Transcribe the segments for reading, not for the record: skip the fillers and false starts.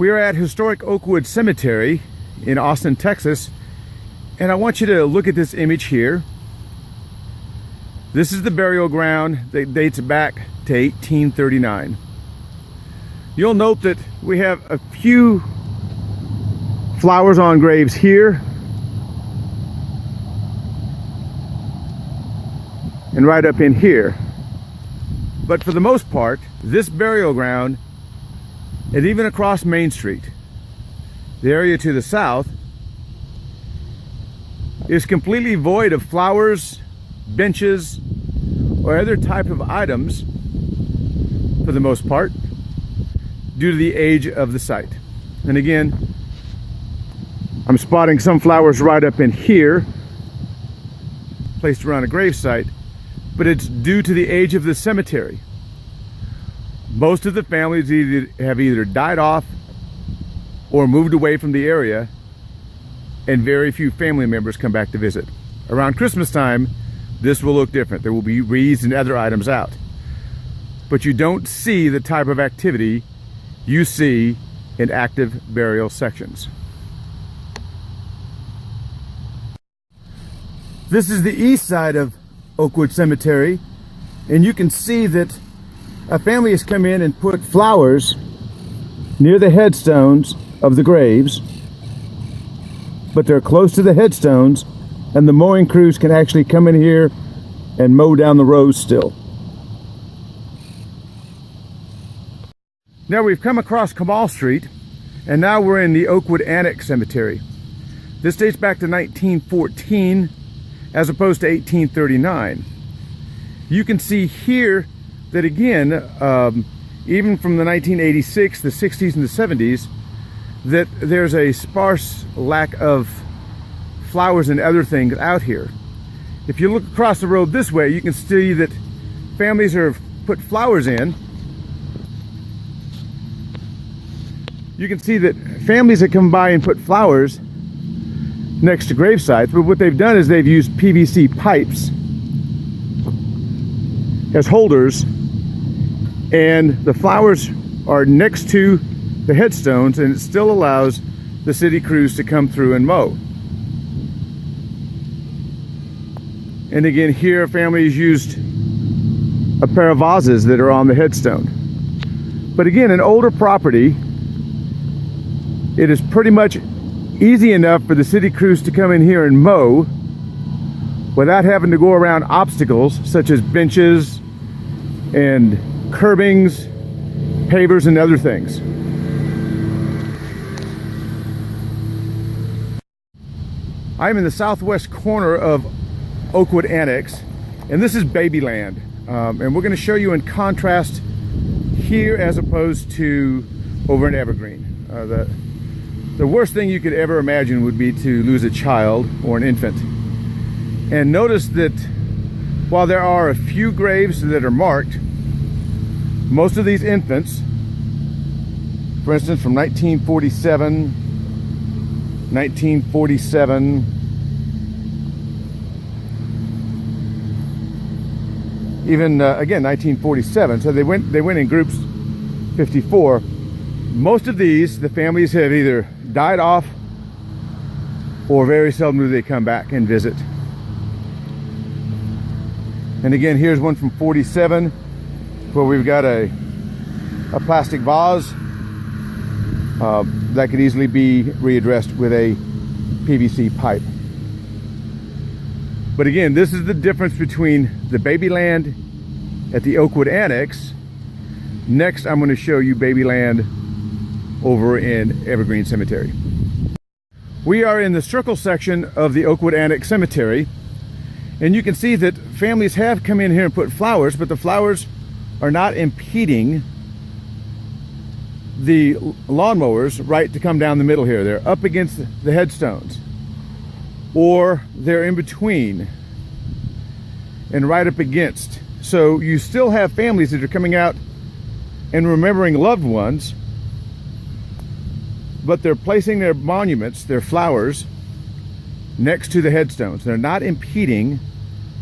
We are at historic Oakwood Cemetery in Austin, Texas, and I want you to look at this image here. This is the burial ground that dates back to 1839. You'll note that we have a few flowers on graves here and right up in here. But for the most part, this burial ground, and even across Main Street, the area to the south, is completely void of flowers, benches, or other type of items, for the most part, due to the age of the site. And again, I'm spotting some flowers right up in here, placed around a gravesite, but it's due to the age of the cemetery. Most of the families have either died off or moved away from the area, and very few family members come back to visit. Around Christmas time, this will look different. There will be wreaths and other items out. But you don't see the type of activity you see in active burial sections. This is the east side of Oakwood Cemetery, and you can see that a family has come in and put flowers near the headstones of the graves, but they're close to the headstones, and the mowing crews can actually come in here and mow down the rows still. Now we've come across Kamal Street, and now we're in the Oakwood Annex Cemetery. This dates back to 1914 as opposed to 1839. You can see here that again, even from the 1986, the 60s and the 70s, that there's a sparse lack of flowers and other things out here. If you look across the road this way, you can see that families have put flowers in. You can see that families have come by and put flowers next to grave sites, but what they've done is they've used PVC pipes as holders, and the flowers are next to the headstones, and it still allows the city crews to come through and mow. And again, here a family has used a pair of vases that are on the headstone. But again, an older property, it is pretty much easy enough for the city crews to come in here and mow without having to go around obstacles such as benches and curbings, pavers, and other things. I'm in the southwest corner of Oakwood Annex, and this is Babyland. And we're going to show you in contrast here as opposed to over in Evergreen. The worst thing you could ever imagine would be to lose a child or an infant. And notice that while there are a few graves that are marked, most of these infants, for instance from 1947, even again 1947, so they went in groups. 54. Most of these, the families have either died off or very seldom do they come back and visit. And again, here's one from 47 where we've got a plastic vase that could easily be readdressed with a PVC pipe. But again, this is the difference between the Babyland at the Oakwood Annex. Next, I'm going to show you Babyland over in Evergreen Cemetery. We are in the circle section of the Oakwood Annex Cemetery, and you can see that families have come in here and put flowers, but the flowers are not impeding the lawnmowers right to come down the middle here. They're up against the headstones, or they're in between and right up against. So you still have families that are coming out and remembering loved ones, but they're placing their monuments, their flowers, next to the headstones. They're not impeding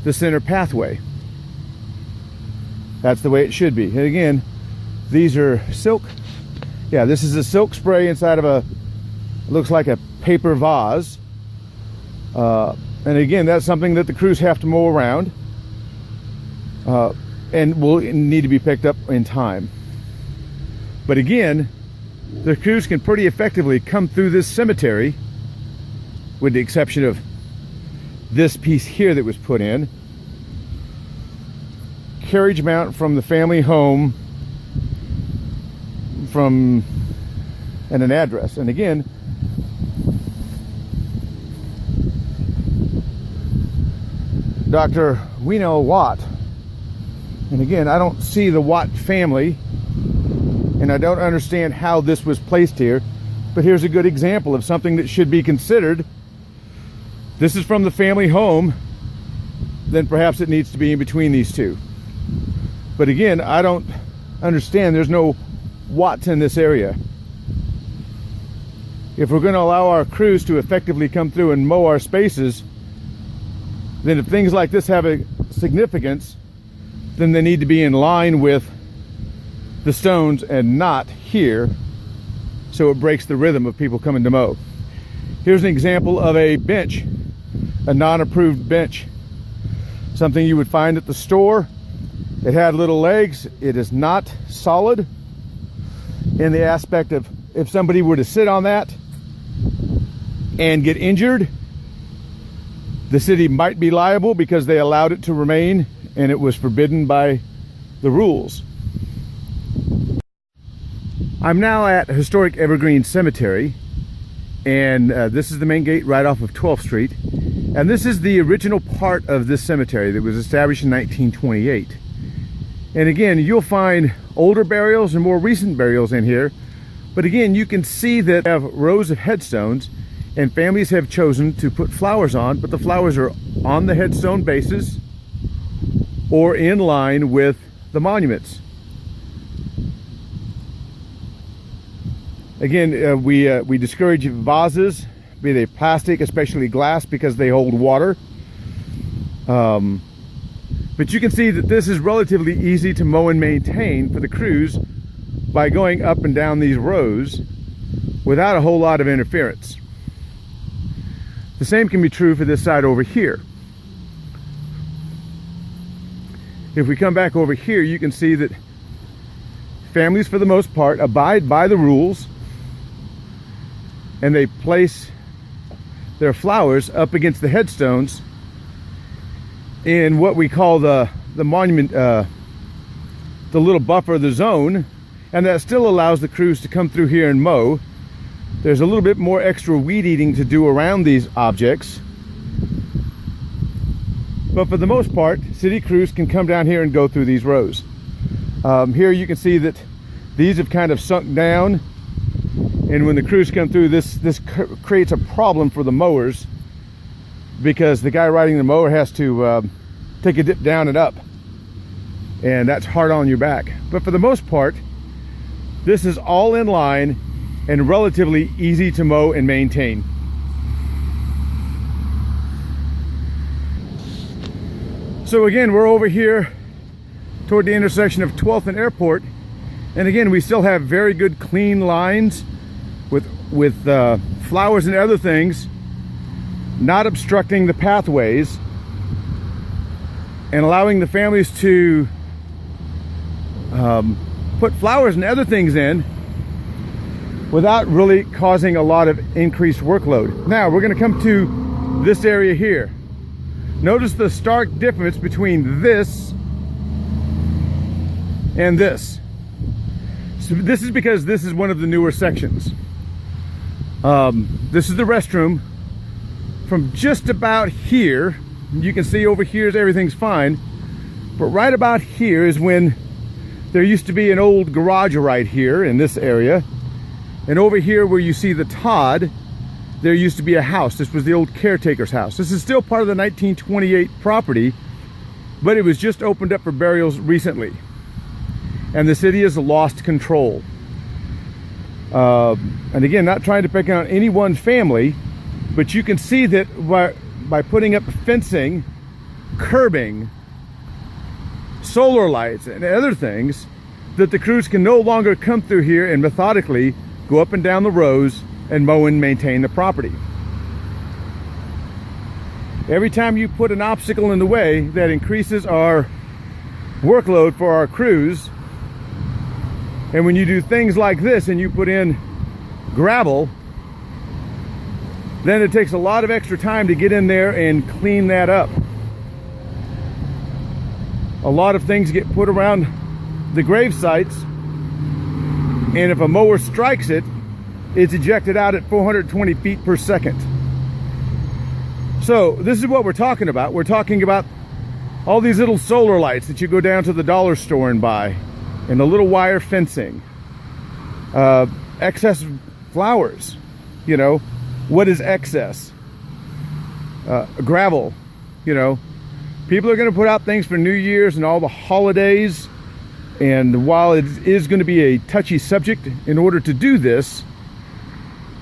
the center pathway. That's the way it should be. And again, these are silk Yeah, this is a silk spray inside of a, looks like a paper vase. And again, that's something that the crews have to mow around, and will need to be picked up in time. But again, the crews can pretty effectively come through this cemetery, with the exception of this piece here that was put in. Carriage mount from the family home, and an address. And again, Dr. Weno Watt. And again, I don't see the Watt family, and I don't understand how this was placed here, but here's a good example of something that should be considered. This is from the family home, then perhaps it needs to be in between these two. But again, I don't understand, there's no Watts in this area. If we're going to allow our crews to effectively come through and mow our spaces, then if things like this have a significance, then they need to be in line with the stones and not here, so it breaks the rhythm of people coming to mow. Here's an example of a bench, a non-approved bench. Something you would find at the store. It had little legs. It is not solid in the aspect of if somebody were to sit on that and get injured, the city might be liable because they allowed it to remain and it was forbidden by the rules. I'm now at Historic Evergreen Cemetery, and this is the main gate right off of 12th Street. And this is the original part of this cemetery that was established in 1928. And again, you'll find older burials and more recent burials in here. But again, you can see that they have rows of headstones, and families have chosen to put flowers on, but the flowers are on the headstone bases or in line with the monuments. Again, we discourage vases, be they plastic, especially glass, because they hold water. But you can see that this is relatively easy to mow and maintain for the crews by going up and down these rows without a whole lot of interference. The same can be true for this side over here. If we come back over here, you can see that families, for the most part, abide by the rules, and they place their flowers up against the headstones in what we call the monument, the little buffer, the zone, and that still allows the crews to come through here and mow. There's a little bit more extra weed eating to do around these objects, but for the most part, city crews can come down here and go through these rows. Here you can see that these have kind of sunk down, and when the crews come through, this creates a problem for the mowers, because the guy riding the mower has to take a dip down and up, and that's hard on your back. But for the most part, this is all in line and relatively easy to mow and maintain. So again, we're over here toward the intersection of 12th and Airport, and again, we still have very good clean lines with flowers and other things not obstructing the pathways, and allowing the families to put flowers and other things in without really causing a lot of increased workload. Now we're going to come to this area here. Notice the stark difference between this and this. So this is because this is one of the newer sections. This is the restroom. From just about here, you can see over here everything's fine, but right about here is when there used to be an old garage right here in this area, and over here where you see the Todd, there used to be a house. This was the old caretaker's house. This is still part of the 1928 property, but it was just opened up for burials recently, and the city has lost control. And again, not trying to pick on any one family, but you can see that by putting up fencing, curbing, solar lights, and other things, that the crews can no longer come through here and methodically go up and down the rows and mow and maintain the property. Every time you put an obstacle in the way, that increases our workload for our crews. And when you do things like this and you put in gravel, then it takes a lot of extra time to get in there and clean that up. A lot of things get put around the grave sites, and if a mower strikes it, it's ejected out at 420 feet per second. So this is what we're talking about. We're talking about all these little solar lights that you go down to the dollar store and buy, and the little wire fencing, excess flowers. You know, what is excess? Gravel. You know, people are going to put out things for New Year's and all the holidays, and while it is going to be a touchy subject, in order to do this,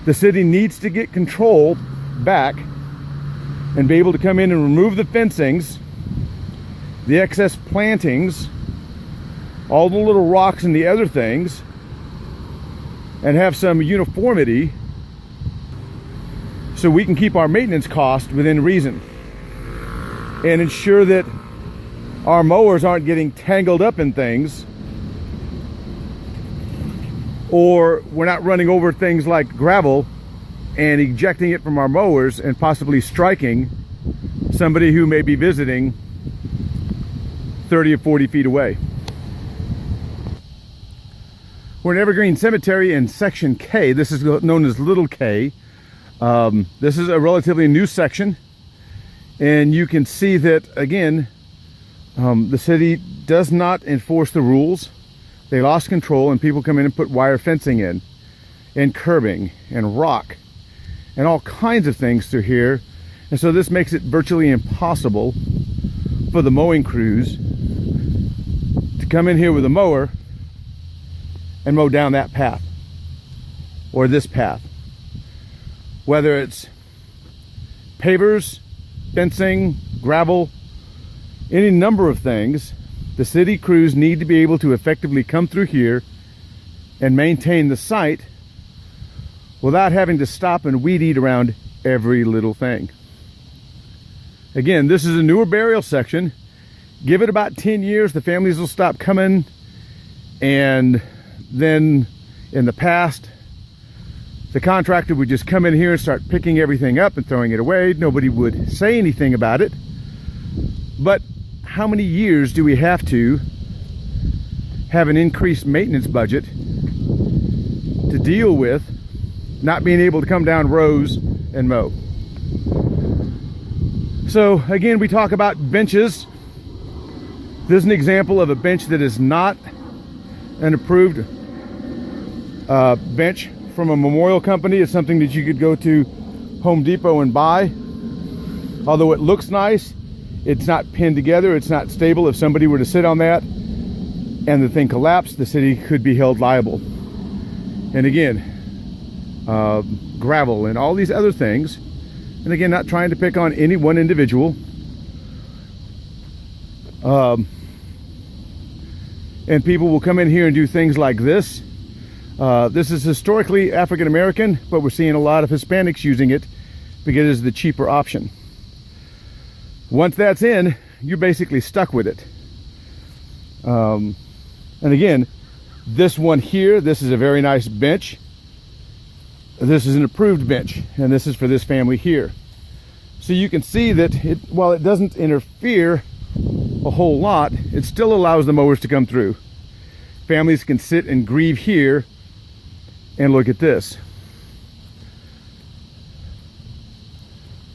the city needs to get control back and be able to come in and remove the fencings, the excess plantings, all the little rocks and the other things, and have some uniformity so we can keep our maintenance cost within reason and ensure that our mowers aren't getting tangled up in things, or we're not running over things like gravel and ejecting it from our mowers and possibly striking somebody who may be visiting 30 or 40 feet away. We're in Evergreen Cemetery in Section K. This is known as Little K. This is a relatively new section, and you can see that, again, the city does not enforce the rules. They lost control, and people come in and put wire fencing in, and curbing, and rock, and all kinds of things through here. And so this makes it virtually impossible for the mowing crews to come in here with a mower and mow down that path or this path. Whether it's pavers, fencing, gravel, any number of things, the city crews need to be able to effectively come through here and maintain the site without having to stop and weed eat around every little thing. Again, this is a newer burial section. Give it about 10 years, the families will stop coming, and then in the past, the contractor would just come in here and start picking everything up and throwing it away. Nobody would say anything about it. But how many years do we have to have an increased maintenance budget to deal with not being able to come down rows and mow? So again, we talk about benches. This is an example of a bench that is not an approved bench from a memorial company. It's something that you could go to Home Depot and buy. Although it looks nice, it's not pinned together, it's not stable. If somebody were to sit on that and the thing collapsed, the city could be held liable. And again, gravel and all these other things, and again, not trying to pick on any one individual, and people will come in here and do things like this. This is historically African American, but we're seeing a lot of Hispanics using it because it's the cheaper option. Once that's in, you're basically stuck with it. And again, this one here, this is a very nice bench. This is an approved bench, and this is for this family here. So you can see that while it doesn't interfere a whole lot, it still allows the mowers to come through. Families can sit and grieve here and look at this.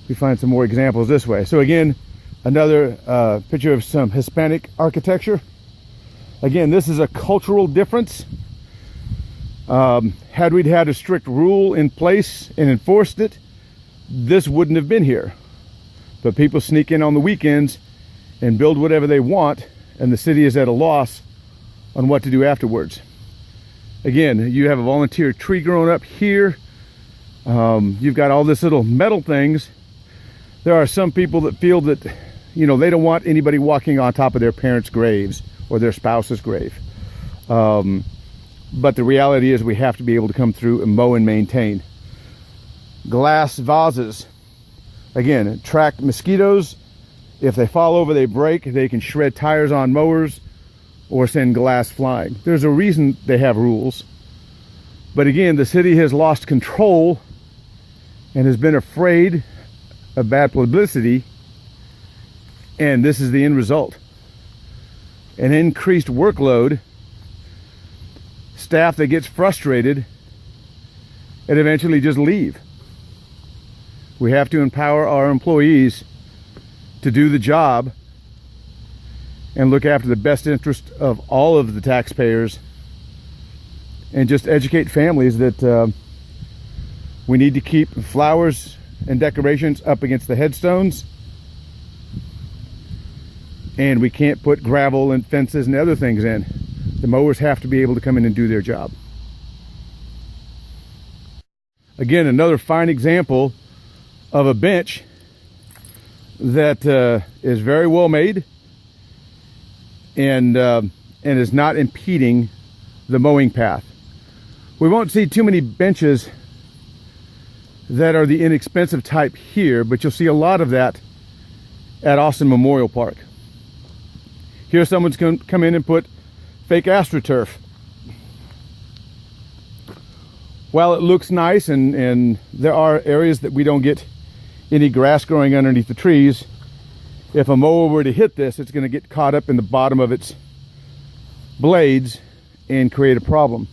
We find some more examples this way. So again, another picture of some Hispanic architecture. Again, this is a cultural difference. Had we had a strict rule in place and enforced it, this wouldn't have been here. But people sneak in on the weekends and build whatever they want, and the city is at a loss on what to do afterwards. Again, you have a volunteer tree growing up here. You've got all this little metal things. There are some people that feel that, you know, they don't want anybody walking on top of their parents' graves or their spouse's grave. But the reality is we have to be able to come through and mow and maintain. Glass vases, again, attract mosquitoes. If they fall over, they break. They can shred tires on mowers or send glass flying. There's a reason they have rules. But again, the city has lost control and has been afraid of bad publicity, and this is the end result. An increased workload, staff that gets frustrated and eventually just leave. We have to empower our employees to do the job and look after the best interest of all of the taxpayers, and just educate families that we need to keep flowers and decorations up against the headstones, and we can't put gravel and fences and other things in. The mowers have to be able to come in and do their job. Again, another fine example of a bench that is very well made and is not impeding the mowing path. We won't see too many benches that are the inexpensive type here, but you'll see a lot of that at Austin Memorial Park. Here someone's going to come in and put fake AstroTurf. While it looks nice and there are areas that we don't get any grass growing underneath the trees, if a mower were to hit this, it's going to get caught up in the bottom of its blades and create a problem.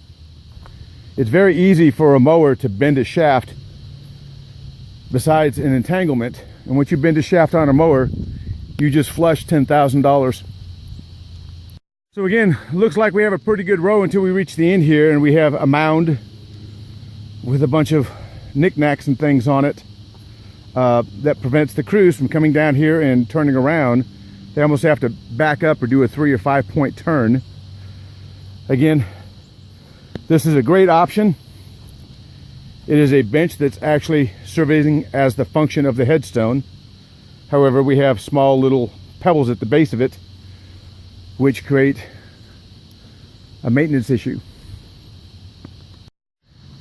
It's very easy for a mower to bend a shaft besides an entanglement, and once you bend a shaft on a mower, you just flush $10,000. So again, looks like we have a pretty good row until we reach the end here, and we have a mound with a bunch of knickknacks and things on it that prevents the crews from coming down here and turning around. They almost have to back up or do a 3 or 5 point turn. Again, this is a great option. It is a bench that's actually serving as the function of the headstone. However, we have small little pebbles at the base of it, which create a maintenance issue.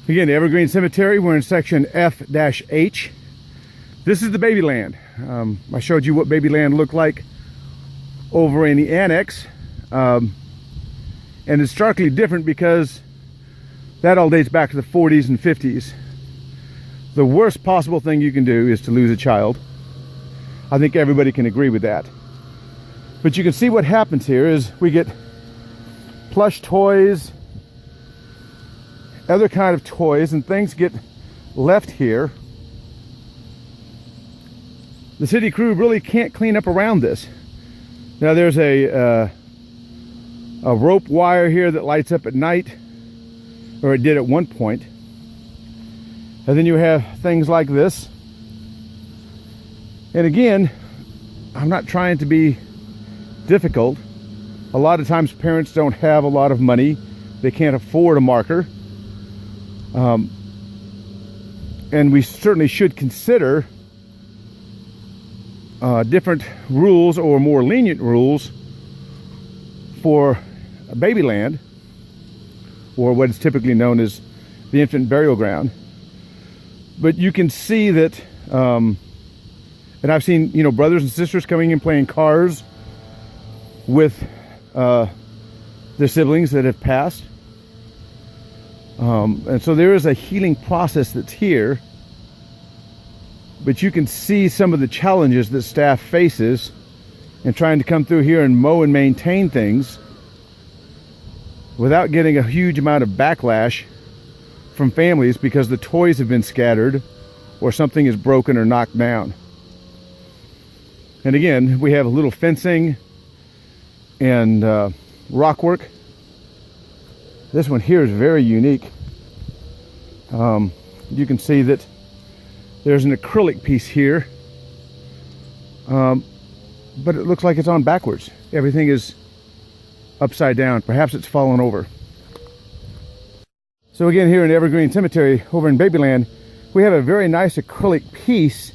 Again, the Evergreen Cemetery, we're in section F-H. This is the Babyland. I showed you what Babyland looked like over in the annex. And it's starkly different because that all dates back to the 40s and 50s. The worst possible thing you can do is to lose a child. I think everybody can agree with that. But you can see what happens here is we get plush toys, other kind of toys, and things get left here. The city crew really can't clean up around this. Now there's a rope wire here that lights up at night, or it did at one point. And then you have things like this. And again, I'm not trying to be difficult. A lot of times parents don't have a lot of money. They can't afford a marker. And we certainly should consider different rules or more lenient rules for Babyland, or what is typically known as the infant burial ground. But you can see that, and I've seen, brothers and sisters coming in playing cars with their siblings that have passed. And so there is a healing process that's here, but you can see some of the challenges that staff faces in trying to come through here and mow and maintain things without getting a huge amount of backlash from families because the toys have been scattered or something is broken or knocked down. And again, we have a little fencing and rock work. This one here is very unique. You can see that there's an acrylic piece here, but it looks like it's on backwards. Everything is upside down. Perhaps it's fallen over. So again, here in Evergreen Cemetery over in Babyland, we have a very nice acrylic piece,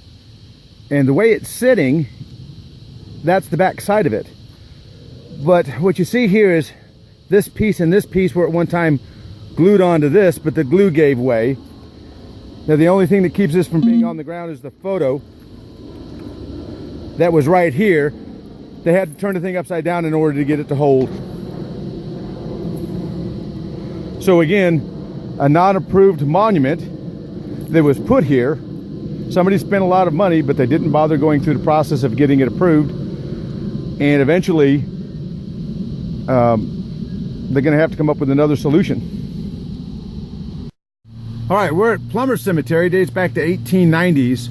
and the way it's sitting, that's the back side of it. But what you see here is this piece and this piece were at one time glued onto this, but the glue gave way. Now the only thing that keeps this from being on the ground is the photo that was right here. They had to turn the thing upside down in order to get it to hold. So again, a non-approved monument that was put here. Somebody spent a lot of money, but they didn't bother going through the process of getting it approved. And eventually, they're going to have to come up with another solution. All right, we're at Plummer Cemetery. It dates back to 1890s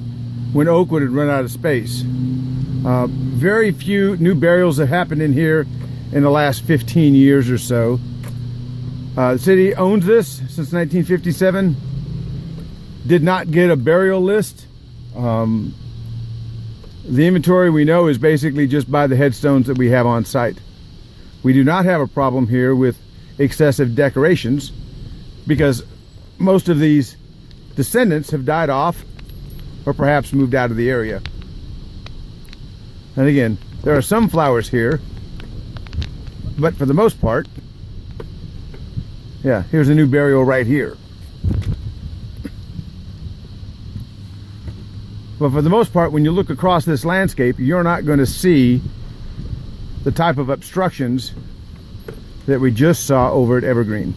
when Oakwood had run out of space. Very few new burials have happened in here in the last 15 years or so. The city owns this since 1957. Did not get a burial list. The inventory we know is basically just by the headstones that we have on site. We do not have a problem here with excessive decorations because most of these descendants have died off or perhaps moved out of the area. And again, there are some flowers here, but for the most part, yeah, here's a new burial right here. But for the most part, when you look across this landscape, you're not going to see the type of obstructions that we just saw over at Evergreen.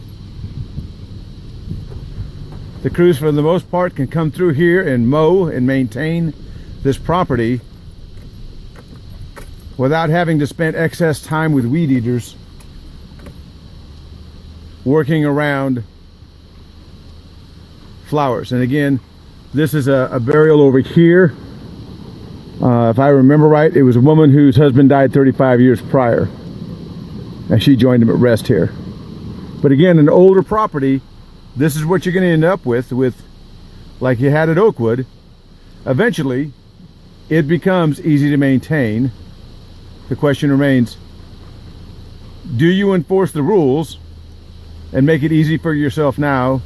The crews, for the most part, can come through here and mow and maintain this property without having to spend excess time with weed eaters working around flowers. And again, this is a burial over here. If I remember right, it was a woman whose husband died 35 years prior, and she joined him at rest here. But again, an older property, this is what you're going to end up with like you had at Oakwood. Eventually, it becomes easy to maintain. The question remains, do you enforce the rules and make it easy for yourself now,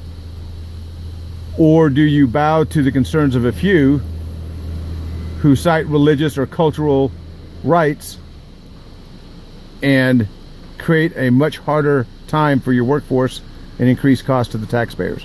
or do you bow to the concerns of a few who cite religious or cultural rights and create a much harder time for your workforce and increase cost to the taxpayers?